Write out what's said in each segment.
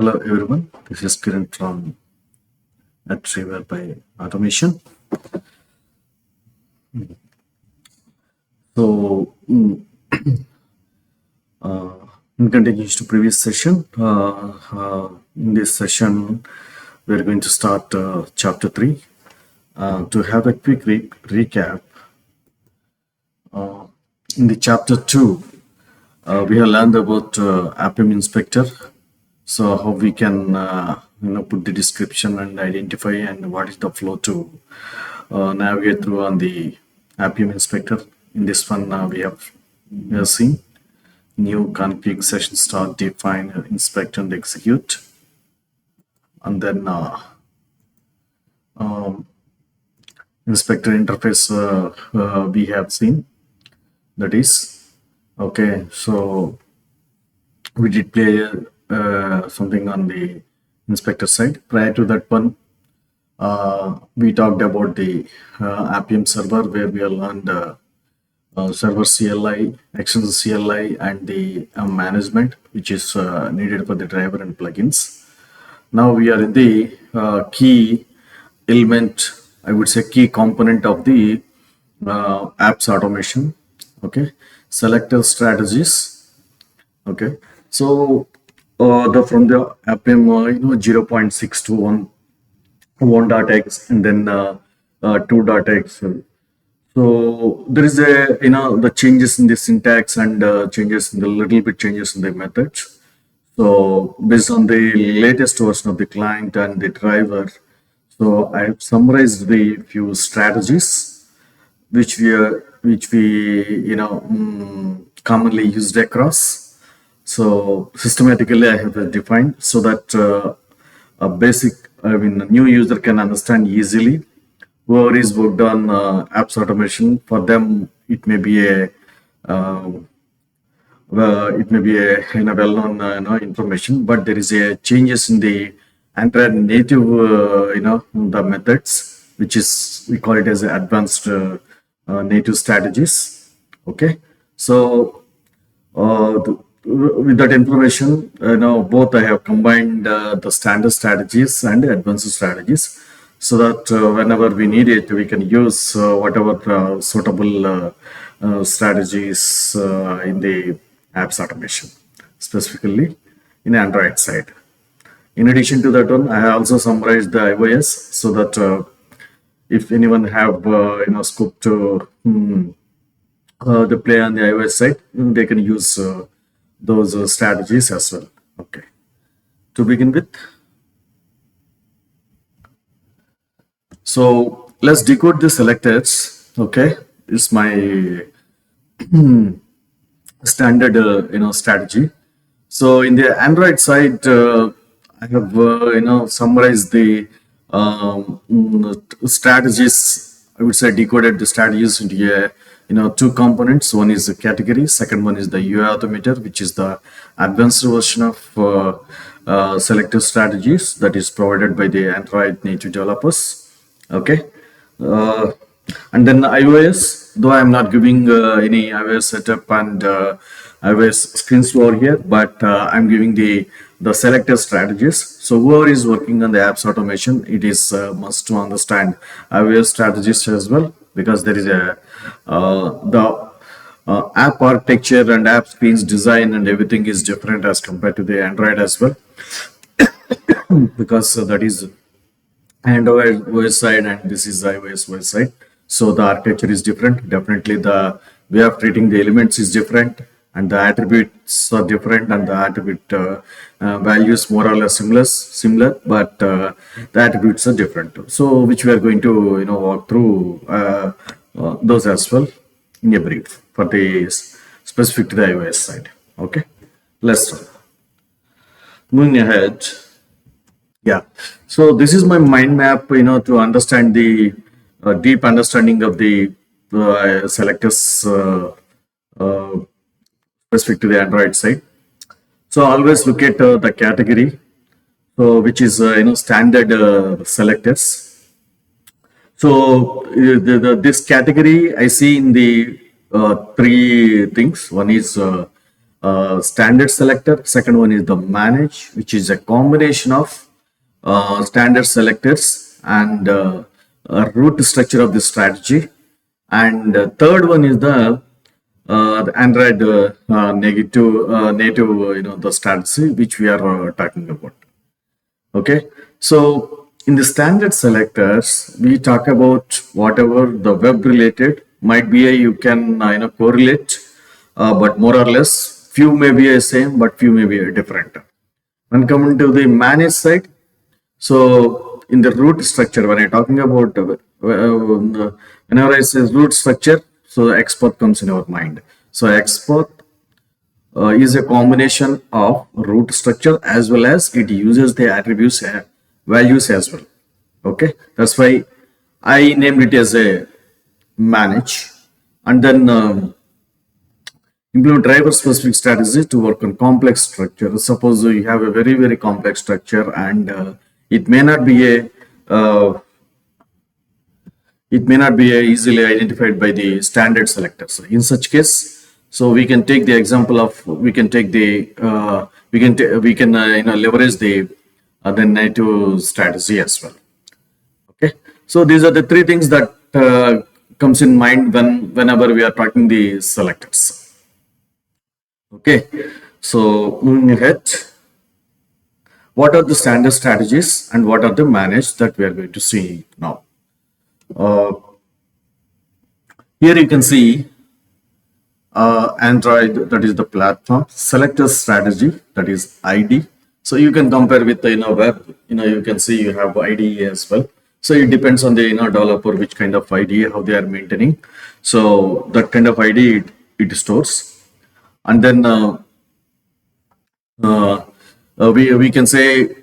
Hello everyone, this is Kiran from Retriever by Automation. So, in continuation to previous session, in this session, we're going to start chapter 3. To have a quick recap, in the chapter 2, we have learned about Appium inspector. So how we can put the description and identify and what is the flow to navigate through on the Appium inspector. In this one, we have seen new config session start, define, inspect, and execute, and then inspector interface we have seen. That is okay. So we did play something on the inspector side. Prior to that one, we talked about the Appium server, where we have learned server CLI, actions CLI, and the management, which is needed for the driver and plugins. Now we are in the key element, I would say key component of the apps automation. Okay, selector strategies. Okay, so from the Appium 0.6 to 1.x and then 2.x. So there is a the changes in the syntax and changes in the little bit changes in the methods. So based on the latest version of the client and the driver, so I have summarized the few strategies which we commonly used across. So systematically I have defined so that a basic, a new user can understand easily. Whoever is worked on apps automation, for them it may be a well-known information, but there is a changes in the entire native the methods, which is we call it as advanced native strategies. Okay, so with that information, both I have combined the standard strategies and advanced strategies, so that whenever we need it, we can use whatever suitable strategies in the apps automation, specifically in Android side. In addition to that one, I have also summarized the iOS, so that if anyone have scope to the play on the iOS side, they can use those strategies as well. Okay, to begin with, so let's decode the selectors. Okay, it's my standard strategy. So in the Android side, I have summarized the strategies. I would say decoded the strategies into two components. One is the category, second one is the UI automator, which is the advanced version of selective strategies that is provided by the Android native developers. Okay, and then iOS, though I'm not giving any iOS setup and iOS screens over here, but I'm giving the selective strategies. So whoever is working on the apps automation, it is must to understand iOS strategies as well, because there is a the app architecture and app screens design and everything is different as compared to the Android as well, because that is Android OS side and this is the iOS OS side. So the architecture is different. Definitely the way of treating the elements is different, and the attributes are different, and the attribute values more or less similar, but the attributes are different. So which we are going to walk through those as well in a brief for the specific to the iOS side. Okay, let's start. Moving ahead. Yeah, so this is my mind map, to understand the deep understanding of the selectors specific to the Android side. So always look at the category, so which is standard selectors. So this category I see in the three things. One is standard selector. Second one is the manage, which is a combination of standard selectors and root structure of the strategy. And third one is the Android native, the strategy which we are talking about. Okay, so in the standard selectors, we talk about whatever the web related might be. You can correlate, but more or less, few may be the same, but few may be different. When coming to the manage side, so in the root structure, when I'm talking about whenever I say root structure, so export comes in our mind. So export is a combination of root structure as well as it uses the attributes values as well. Okay, that's why I named it as a manage. And then implement driver specific strategy to work on complex structure. Suppose you have a very complex structure and it may not be easily identified by the standard selectors. In such case, so we can take the example of we can leverage the native strategy as well. Okay, so these are the three things that comes in mind whenever we are talking the selectors. Okay, so moving ahead, what are the standard strategies and what are the managed that we are going to see now? Here you can see Android, that is the platform, selector strategy, that is ID. So you can compare with the web, you can see you have IDE as well. So it depends on the developer which kind of IDE, how they are maintaining. So that kind of ID it stores. And then we can say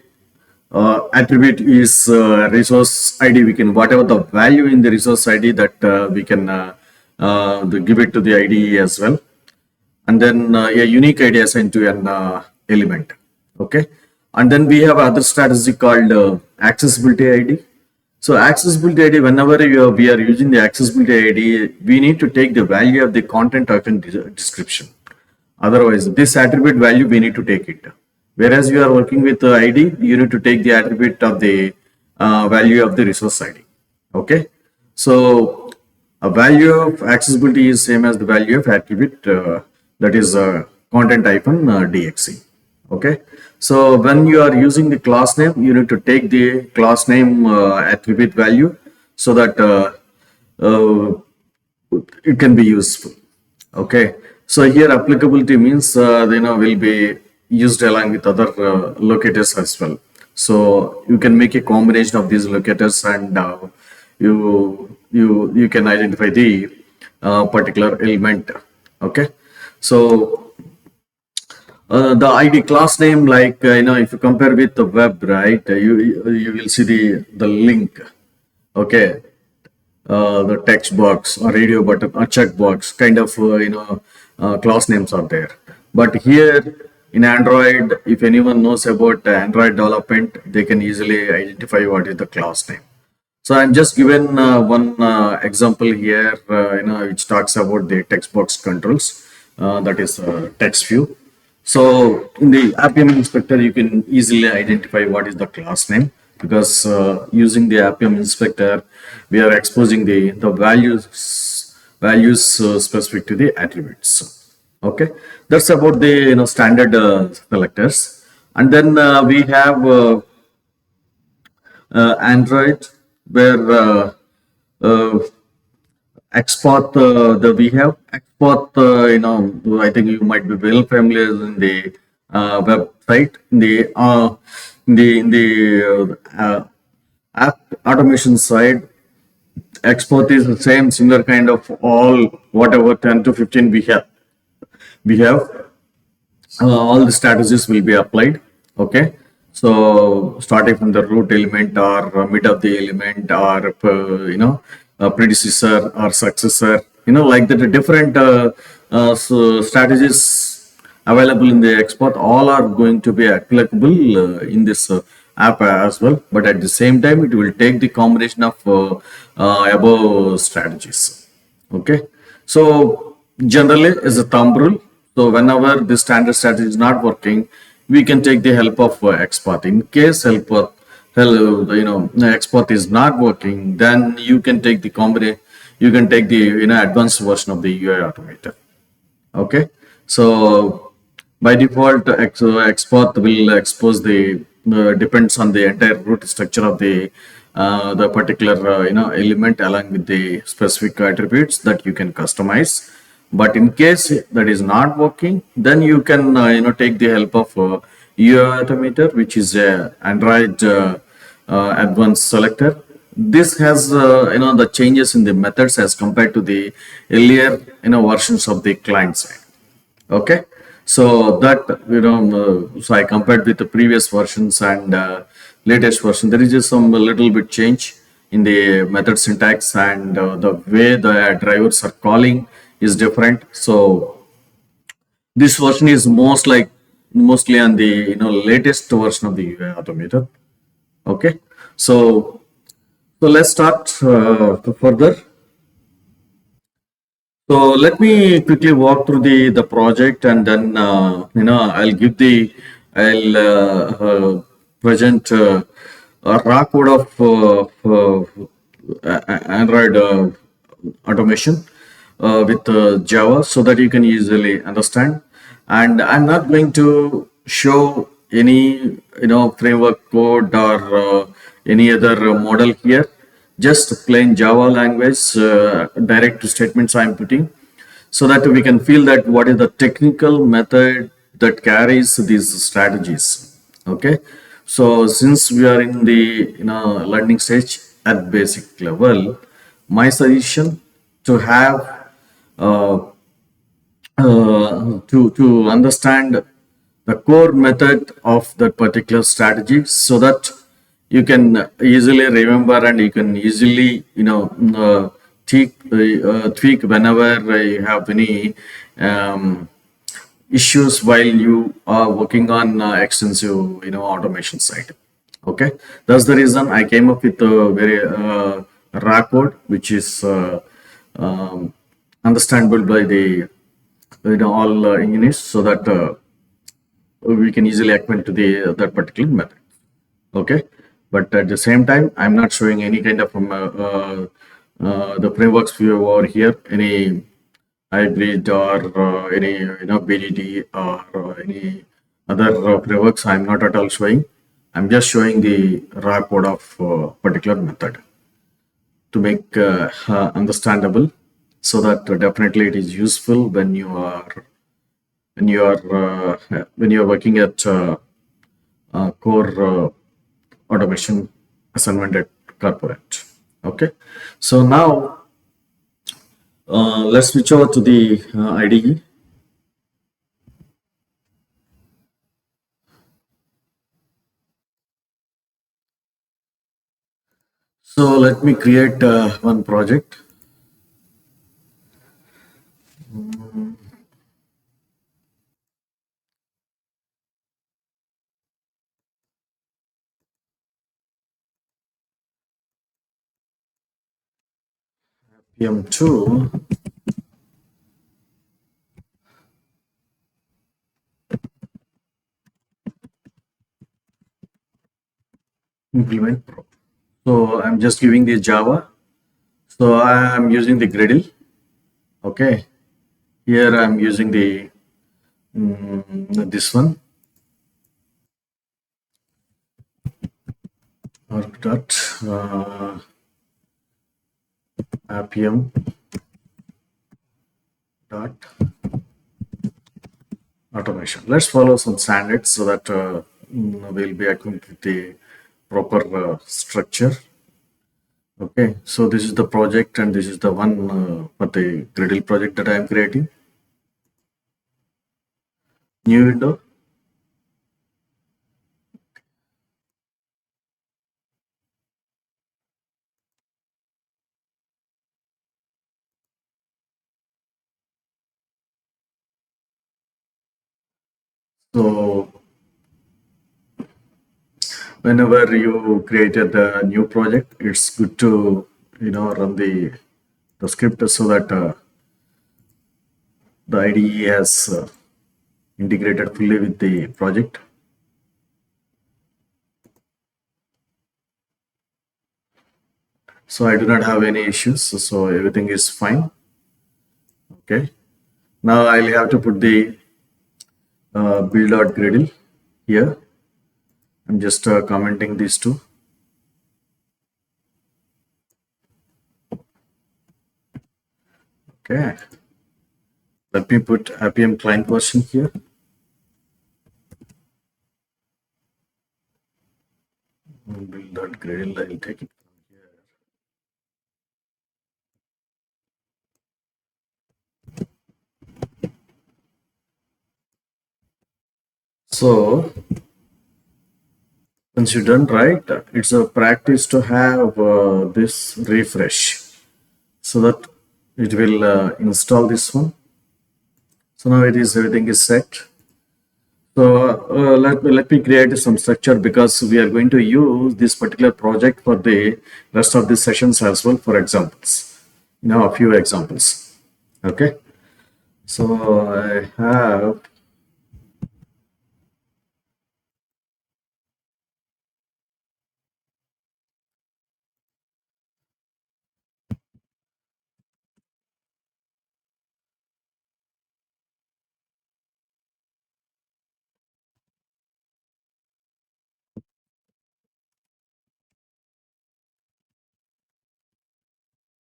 attribute is resource ID. We can whatever the value in the resource ID that we can give it to the IDE as well. And then a unique ID assigned to an element. Okay, and then we have other strategy called accessibility ID. So accessibility ID, whenever we are using the accessibility ID, we need to take the value of the content token description. Otherwise, this attribute value we need to take it. Whereas you are working with the ID, you need to take the attribute of the value of the resource ID. Okay, so a value of accessibility is same as the value of attribute that is content-dxe. Okay, so when you are using the class name, you need to take the class name attribute value so that it can be useful. Okay, so here applicability means will be used along with other locators as well. So you can make a combination of these locators and you can identify the particular element. Okay, so the ID class name, like if you compare with the web, right, you will see the link. Okay, the text box or radio button or checkbox kind of class names are there. But here in Android, if anyone knows about Android development, they can easily identify what is the class name. So I'm just given one example here, which talks about the text box controls, that is text view. So in the Appium inspector, you can easily identify what is the class name, because using the Appium inspector, we are exposing the values specific to the attributes. Okay, that's about the standard selectors. And then we have Android, where export we have export. I think you might be well familiar in the website, in the app automation side. Export is the same similar kind of all whatever 10 to 15 we have all the strategies will be applied. Okay, so starting from the root element or mid of the element or predecessor or successor, like that, the different strategies available in the export, all are going to be applicable in this app as well. But at the same time, it will take the combination of above strategies. Okay, so generally as a thumb rule, So whenever the standard strategy is not working, we can take the help of expert. In case the expert is not working, then you can take the combination. You can take the advanced version of the UI automator. Okay, so by default, export will expose the depends on the entire root structure of the particular element along with the specific attributes that you can customize. But in case that is not working, then you can take the help of UI automator, which is a Android advanced selector. This has the changes in the methods as compared to the earlier versions of the client side. Okay, so that so I compared with the previous versions and latest version. There is just some little bit change in the method syntax, and the way the drivers are calling is different. So this version is mostly on the latest version of the UI automator. Okay, so let's start further. So let me quickly walk through the project, and then I'll present a raw code of Android automation with Java, so that you can easily understand. And I'm not going to show any framework code or any other model here, just plain Java language direct statements I'm putting, so that we can feel that what is the technical method that carries these strategies. Okay, so since we are in the learning stage at basic level, my suggestion to have uh, to understand the core method of that particular strategy, so that you can easily remember and you can easily tweak whenever you have any um, issues while you are working on extensive automation side. Okay, that's the reason I came up with a very raw code, which is understandable by the all engineers, so that we can easily acquaint to the that particular method. Okay, but at the same time, I'm not showing any kind of the frameworks view over here, any hybrid or any BDD or any other frameworks. I'm not at all showing. I'm just showing the raw code of particular method to make understandable, so that definitely it is useful when you are working at core automation assignment at corporate. Okay, so now let's switch over to the IDE. So let me create one project. Appium 2 implement pro. So I'm just giving the Java. So I'm using the Gradle. Okay, here I'm using the this one, arc dot Appium dot automation. Let's follow some standards, so that we'll be acquainted with the proper structure. Okay, so this is the project, and this is the one for the Gradle project that I am creating. New window. So whenever you created a new project, it's good to run the script, so that the IDE has integrated fully with the project. So I do not have any issues. So everything is fine. Okay. Now I'll have to put the build.gradle here. I'm just commenting these two. Okay. Let me put Appium client version here. Build.gradle, I'll take it from here. So once you're done, right, it's a practice to have this refresh so that it will install this one. So now everything is set. So let me create some structure because we are going to use this particular project for the rest of the sessions as well for examples. Now a few examples. Okay. So I have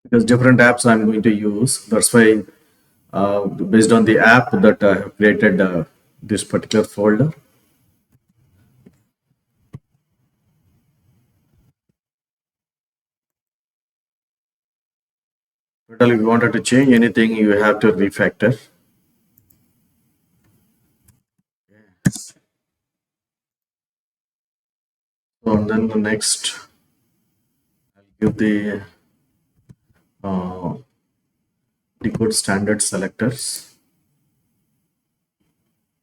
because different apps I'm going to use. That's why based on the app that I have created this particular folder. But if you wanted to change anything, you have to refactor. So and then the next, I'll give the uh, decode standard selectors.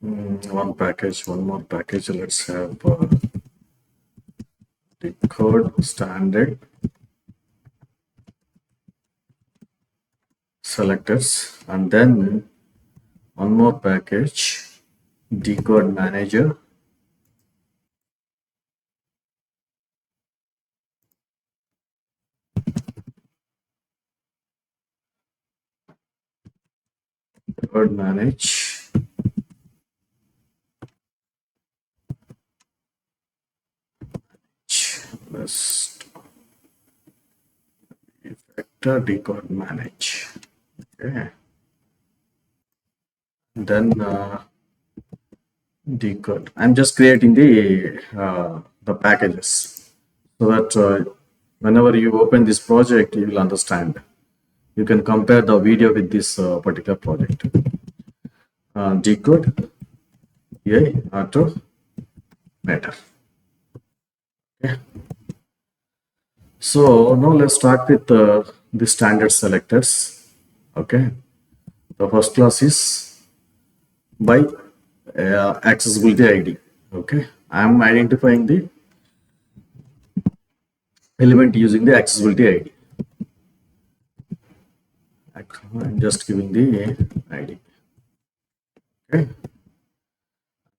One package, one more package. Let's have decode standard selectors, and then one more package, decode manager. Decode manage. List vector decode manage. Okay. Then decode. I'm just creating the packages so that whenever you open this project, you will understand. You can compare the video with this particular project. Decode, yay, auto, matter. Okay. So now let's start with the standard selectors. Okay. The first class is by accessibility ID. Okay. I am identifying the element using the accessibility ID. I'm just giving the ID. Okay.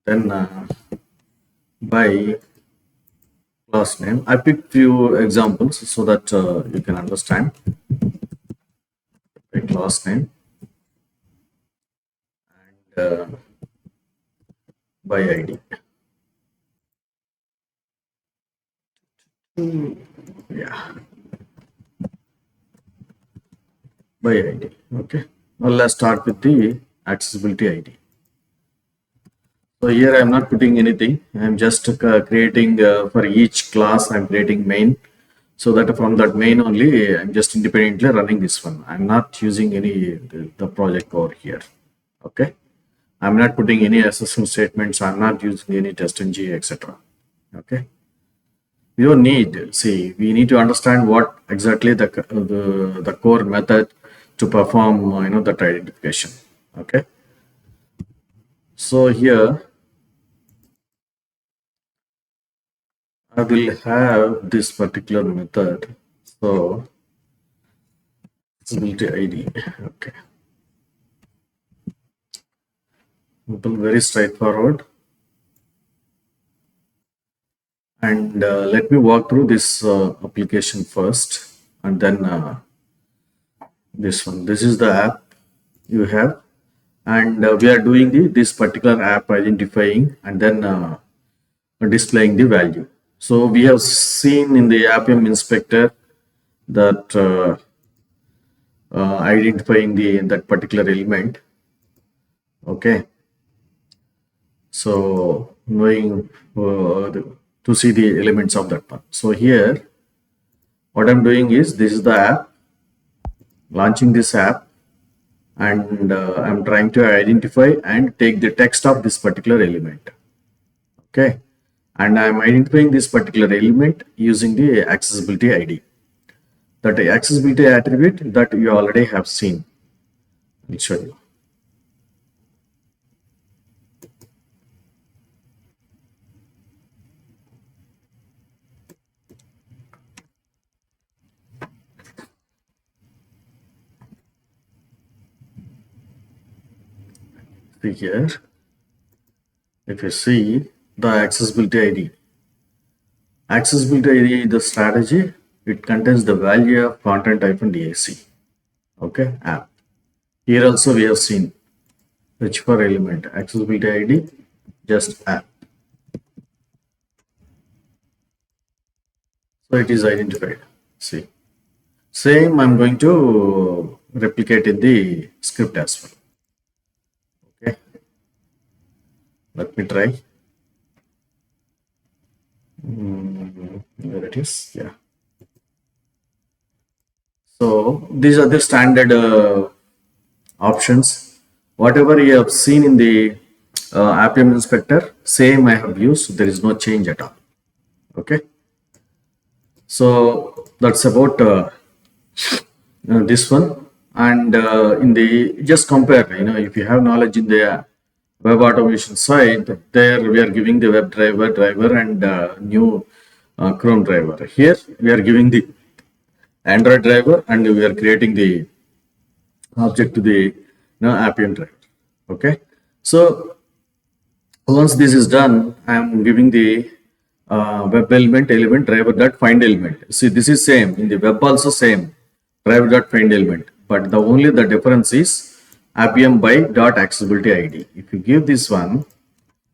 Then by class name, I picked few examples so that you can understand. By class name and by ID. Yeah. By ID. Okay. Now let's start with the accessibility ID. So here I'm not putting anything. I'm just creating for each class. I'm creating main, so that from that main only I'm just independently running this one. I'm not using any the project over here. Okay. I'm not putting any assessment statements. I'm not using any test ng, etc. Okay. We don't need. See, we need to understand what exactly the core method to perform that identification. Okay. So here I will have this particular method. So accessibility ID. Okay. Simple, very straightforward. And let me walk through this application first, and then this one. This is the app you have, and we are doing this particular app identifying and then displaying the value. So we have seen in the Appium inspector that identifying that particular element. Okay, so knowing to see the elements of that one. So here, what I'm doing is this is the app, launching this app, and I'm trying to identify and take the text of this particular element. Okay, and I'm identifying this particular element using the accessibility ID. That accessibility attribute that you already have seen. I'll show you. See here, if you see the accessibility ID, the strategy, it contains the value of content-dac. Okay, app. Here also we have seen which for element accessibility ID, just app. So it is identified. See, same I'm going to replicate in the script as well. Okay, let me try. There it is. Yeah. So these are the standard options. Whatever you have seen in the Appium inspector, same I have used. There is no change at all. Okay. So that's about this one. And in the just compare, if you have knowledge in the web automation side, there we are giving the web driver and new Chrome driver. Here we are giving the Android driver and we are creating the object to the Appium driver. Okay, so once this is done, I am giving the web element driver dot find element. See, this is same in the web also same driver dot find element, but the only the difference is Appium by dot accessibility ID. If you give this one,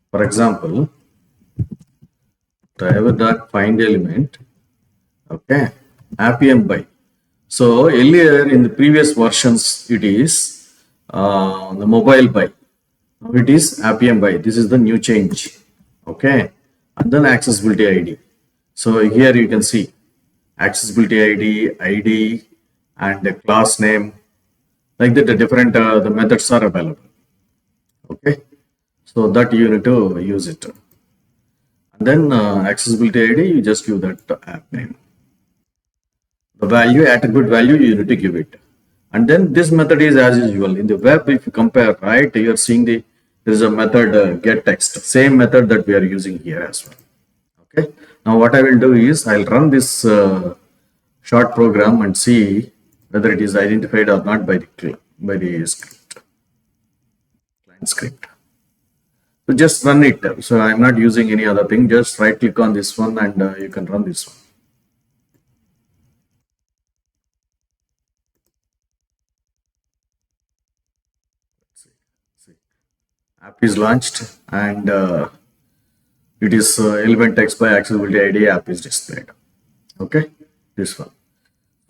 for example, driver dot find element, okay, Appium by. So earlier in the previous versions, it is the mobile by. Now it is Appium by. This is the new change. Okay, and then accessibility ID. So here you can see accessibility ID, and the class name. Like that, the different the methods are available. Okay, so that you need to use it. And then accessibility ID, you just give that app name. The value, attribute value, you need to give it. And then this method is as usual. In the web, if you compare, right, you're seeing there is a method get text, same method that we are using here as well. Okay. Now what I will do is I'll run this short program and see whether it is identified or not by the script, client script. So just run it. So I'm not using any other thing. Just right click on this one and you can run this one. See. App is launched and it is element text by accessibility ID app is displayed. Okay, this one.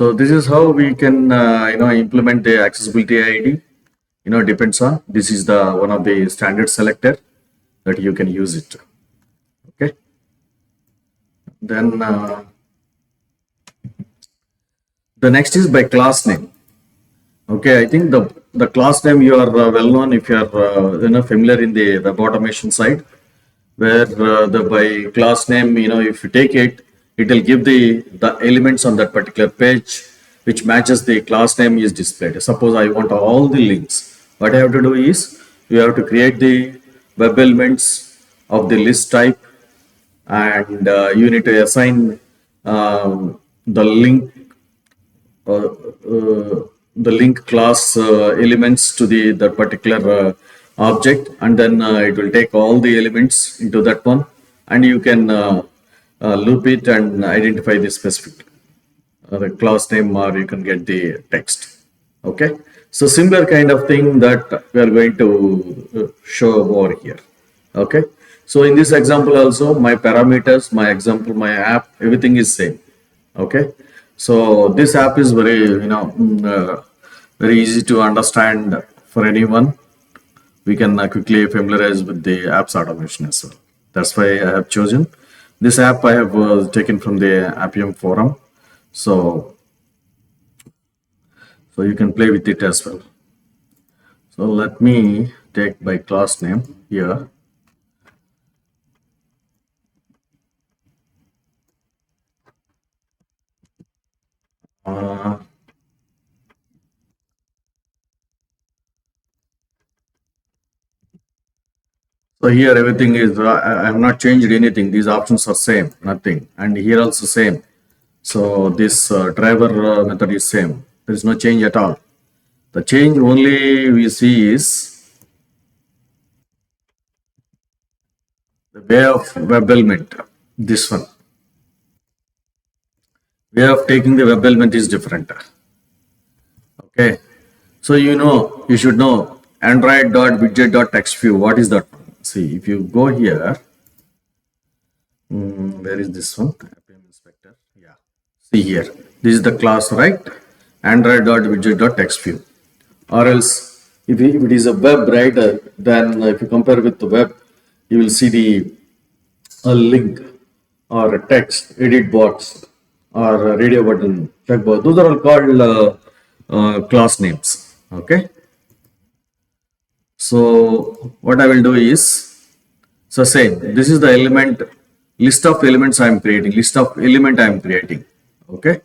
So this is how we can implement the accessibility ID. Depends on this is the one of the standard selector that you can use it. Okay. Then the next is by class name. Okay, I think the class name you are well known if you are familiar in the web automation side, where the by class name if you take it, it will give the elements on that particular page which matches the class name is displayed. Suppose I want all the links. What I have to do is you have to create the web elements of the list type, and you need to assign the link the link class elements to the particular object, and then it will take all the elements into that one, and you can loop it and identify the specific the class name, or you can get the text. Okay, so similar kind of thing that we are going to show over here. Okay, so in this example also, my parameters, my example, my app, everything is same. Okay, so this app is very very easy to understand for anyone. We can quickly familiarize with the apps automation as well. That's why I have chosen this app. I have taken from the Appium forum, so you can play with it as well. So let me take by class name here. So here everything is, I have not changed anything. These options are same, nothing. And here also same. So this driver method is same. There is no change at all. The change only we see is the way of web element. This one. Way of taking the web element is different. Okay. So you should know android.widget.textview. What is that? See, if you go here, where is this one? Appium inspector. Yeah. See here. This is the class, right? Android.widget.textview. Or else, if it is a web writer, then if you compare with the web, you will see the a link or a text edit box or a radio button checkbox. Those are all called class names. Okay. So what I will do is, so same. This is the element list of elements I am creating. List of element I am creating. Okay.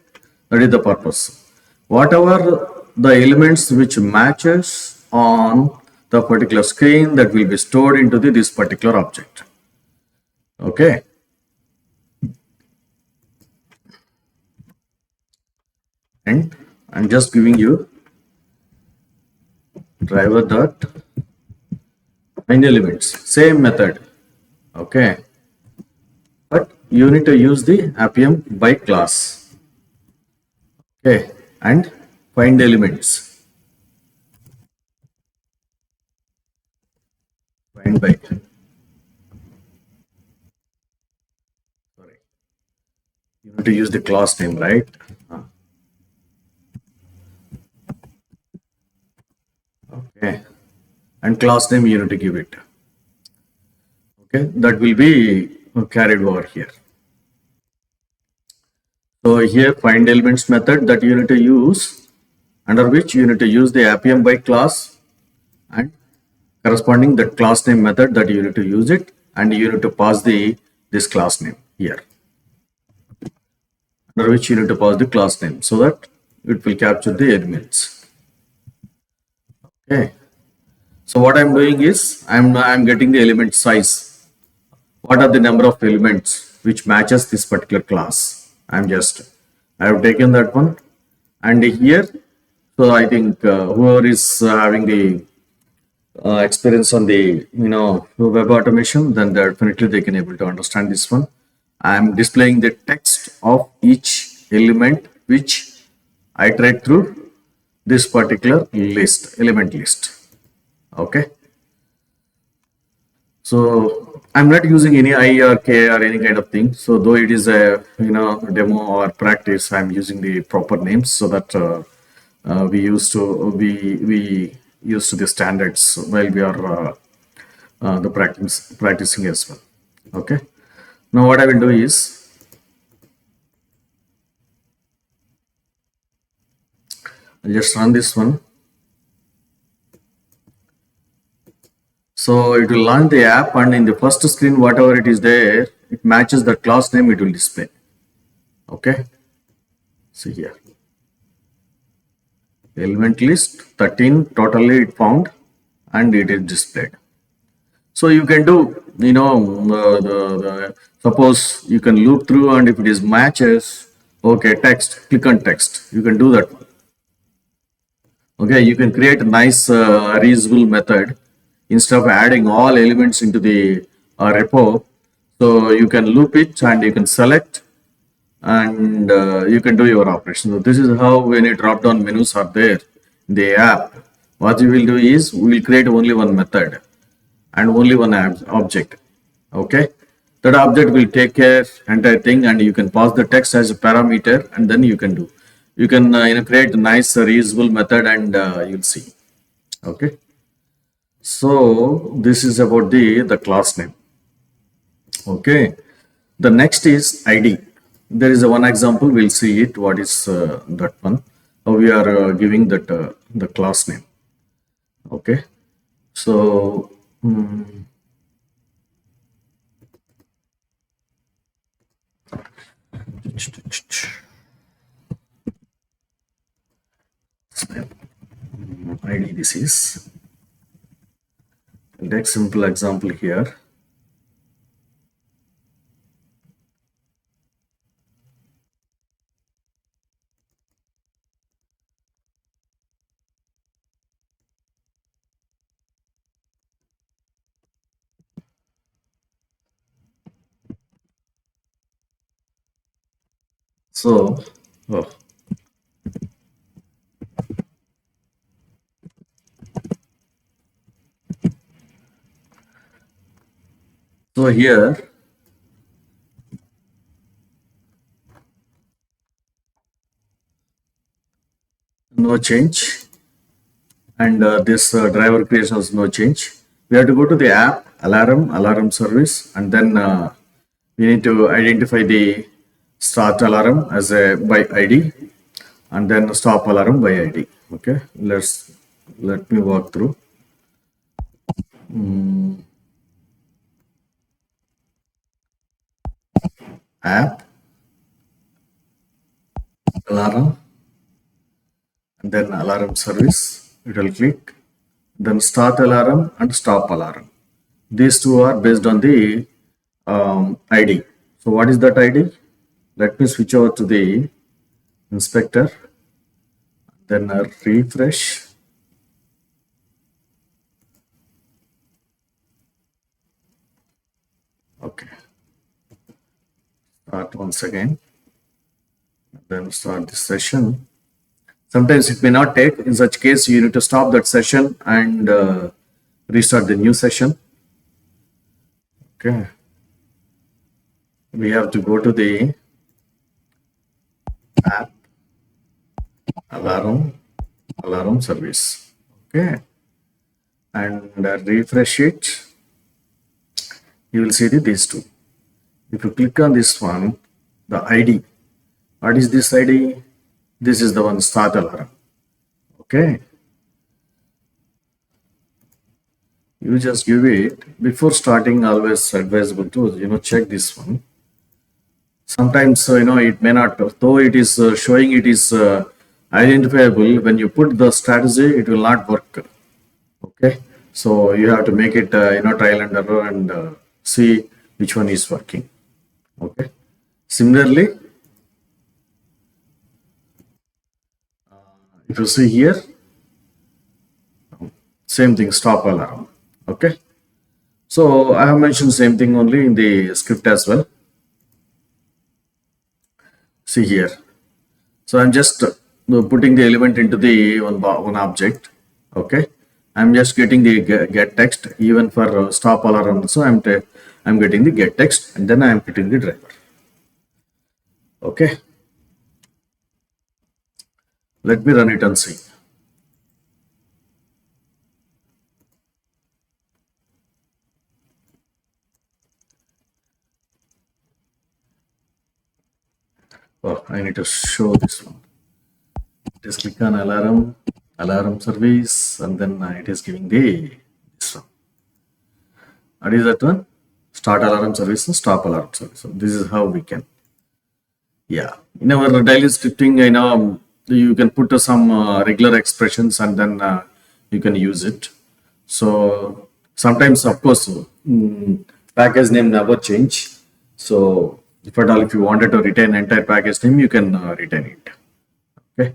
That is the purpose. Whatever the elements which matches on the particular screen, that will be stored into this particular object. Okay. And I'm just giving you driver dot find elements, same method. Okay, but you need to use the Appium by class. Okay, and find elements, find by, sorry, you need to use the class name, right? Okay, and class name you need to give it. Okay, that will be carried over here. So here find elements method that you need to use, under which you need to use the Appium by class, and corresponding that class name method that you need to use it, and you need to pass this class name here, under which you need to pass the class name so that it will capture the elements. Okay. So what I'm doing is I'm getting the element size. What are the number of elements which matches this particular class? I have taken that one, and here, so I think whoever is having the experience on the web automation, then definitely they can able to understand this one. I'm displaying the text of each element which I iterate through this particular list, element list. Okay, so I'm not using any I or K or any kind of thing. So though it is a demo or practice, I'm using the proper names so that we used to the standards while we are the practicing as well. Okay, now what I will do is I'll just run this one. So it will launch the app, and in the first screen, whatever it is there, it matches the class name, it will display. Okay. See here. Element list 13 totally it found, and it is displayed. So you can do, suppose you can loop through, and if it is matches, okay, text, click on text. You can do that. Okay, you can create a nice reusable method instead of adding all elements into the repo. So you can loop it and you can select and you can do your operation. So this is how when your drop down menus are there in the app, what you will do is we will create only one method and only one object. Okay, that object will take care entire thing, and you can pass the text as a parameter, and then you can do. You can create a nice reusable method, and you'll see. Okay, so this is about the class name. Okay, the next is ID. There is a one example. We'll see it. What is that one? How we are giving that the class name. Okay, so. ID this is. Take simple example here. So, oh, so here no change, and this driver creation has no change. We have to go to the app alarm service, and then we need to identify the start alarm as a by ID, and then stop alarm by ID. Okay, let me walk through. App alarm, and then alarm service. It will click, then start alarm and stop alarm. These two are based on the ID. So what is that ID? Let me switch over to the inspector, then refresh. Okay, start once again, then start the session. Sometimes it may not take. In such case, you need to stop that session and restart the new session. Okay, we have to go to the app alarm service. Okay, and refresh it. You will see these two. If you click on this one, the ID. What is this ID? This is the one start alarm. Okay. You just give it before starting. Always advisable to check this one. Sometimes it may not, though it is showing it is identifiable. When you put the strategy, it will not work. Okay, so you have to make it trial and error and see which one is working. Okay, similarly, if you see here, same thing, stop alarm. Okay, so I have mentioned same thing only in the script as well. See here, so I'm just putting the element into the one object. Okay, I'm just getting the get text. Even for stop alarm also I'm getting the get text, and then I'm putting the driver. Okay, let me run it and see. Oh, I need to show this one. Just click on alarm service, and then it is giving this one. What is that one? Start alarm service and stop alarm service. So this is how we can. Yeah, in our daily scripting, you can put some regular expressions, and then you can use it. So sometimes, of course, package name never change. So if at all, if you wanted to retain entire package name, you can retain it. Okay.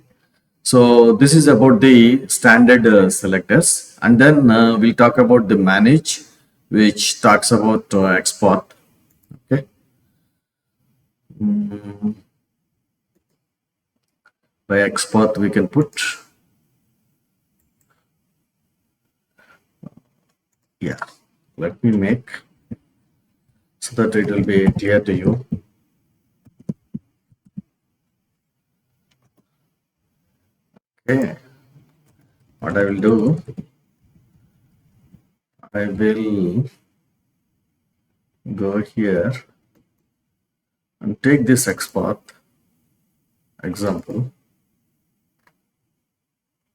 So this is about the standard selectors, and then we'll talk about the manage, which talks about export. Okay. By export we can put, yeah, let me make so that it will be clear to you. Okay, what I will do, I will go here and take this export example.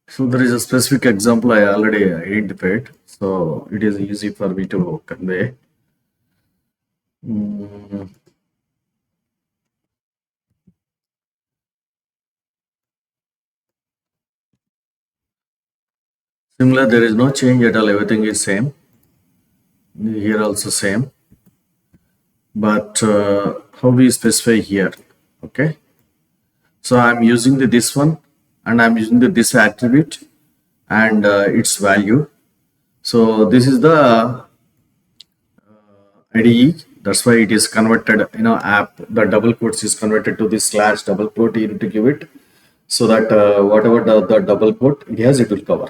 So there is a specific example I already identified, so it is easy for me to convey. Similar, there is no change at all, everything is same. Here also same, but how we specify here, okay? So I'm using this one, and I'm using this attribute and its value. So this is the IDE. That's why it is converted, app, the double quotes is converted to this slash double quote. You need to give it so that whatever the double quote it has, it will cover.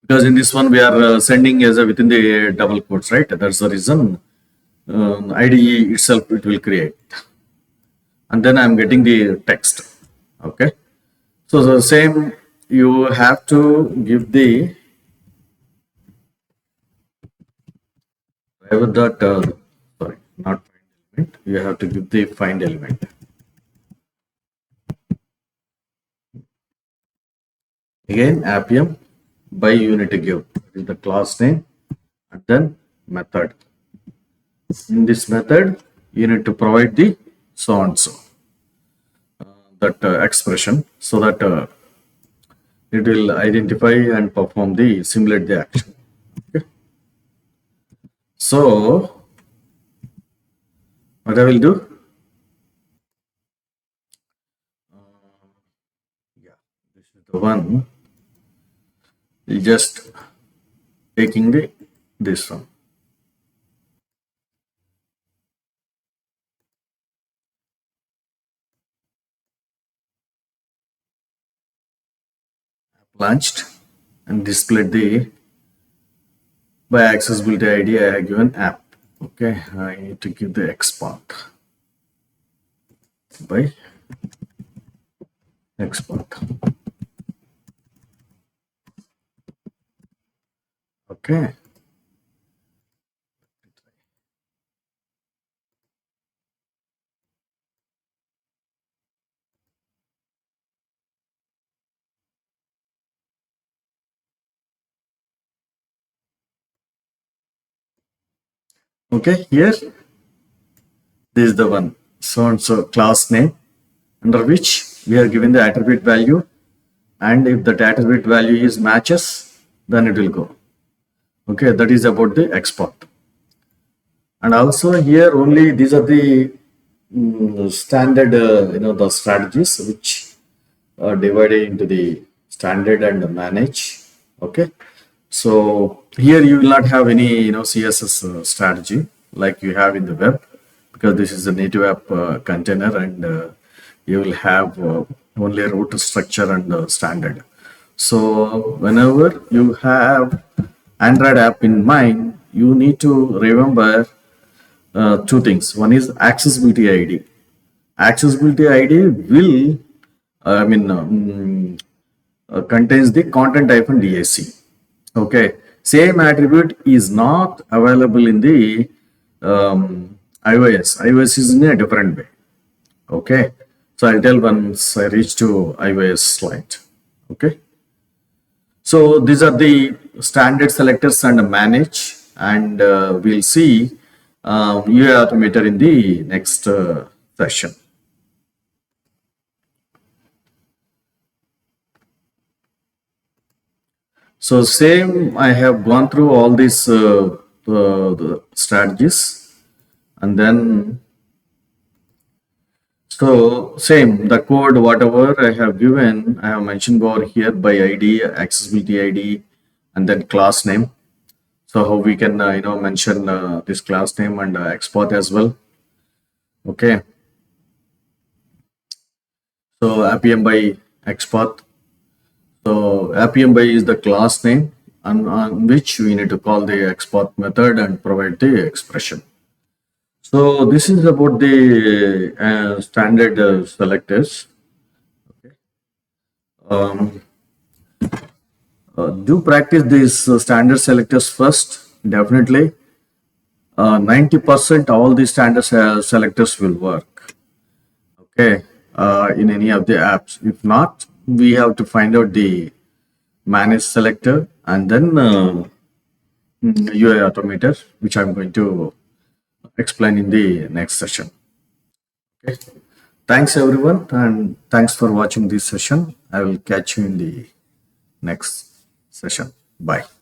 Because in this one, we are sending as a within the double quotes, right? That's the reason IDE itself, it will create. And then I'm getting the text. Okay. So the same, you have to give the private dot, sorry, not find element. You have to give the find element. Again, Appium, by you need to give the class name and then method. In this method, you need to provide the so and so, that expression, so that it will identify and perform the simulate the action. Okay. So what I will do, yeah, this is the one. You just taking this one. Launched and displayed the by accessibility ID. I have given app. Okay, I need to give the export by export. Okay. Okay, here this is the one. So and so class name under which we are given the attribute value, and if that attribute value is matches, then it will go. Okay, that is about the export. And also here only these are the standard, the strategies which are divided into the standard and the manage. Okay, so here you will not have any CSS strategy like you have in the web, because this is a native app container, and you will have only a root structure and standard. So whenever you have Android app in mind, you need to remember two things. One is accessibility ID. Accessibility ID will, contains the content hyphen DAC. Okay, same attribute is not available in the iOS. iOS is in a different way. Okay, so I'll tell once I reach to iOS slide. Okay, so these are the standard selectors and manage, and we'll see UI Automator in the next session. So same, I have gone through all these the strategies, and then So same, the code, whatever I have given, I have mentioned over here by ID, accessibility ID, and then class name. So how we can, mention this class name and export as well. Okay. So Appium by export. So Appium by is the class name on which we need to call the export method and provide the expression. So this is about the standard selectors. Um, do practice these standard selectors first. Definitely, 90% all the standard selectors will work. Okay, in any of the apps. If not, we have to find out the manage selector and then UI automator, which I'm going to explain in the next session. Okay. Thanks everyone, and thanks for watching this session. I will catch you in the next session. Bye.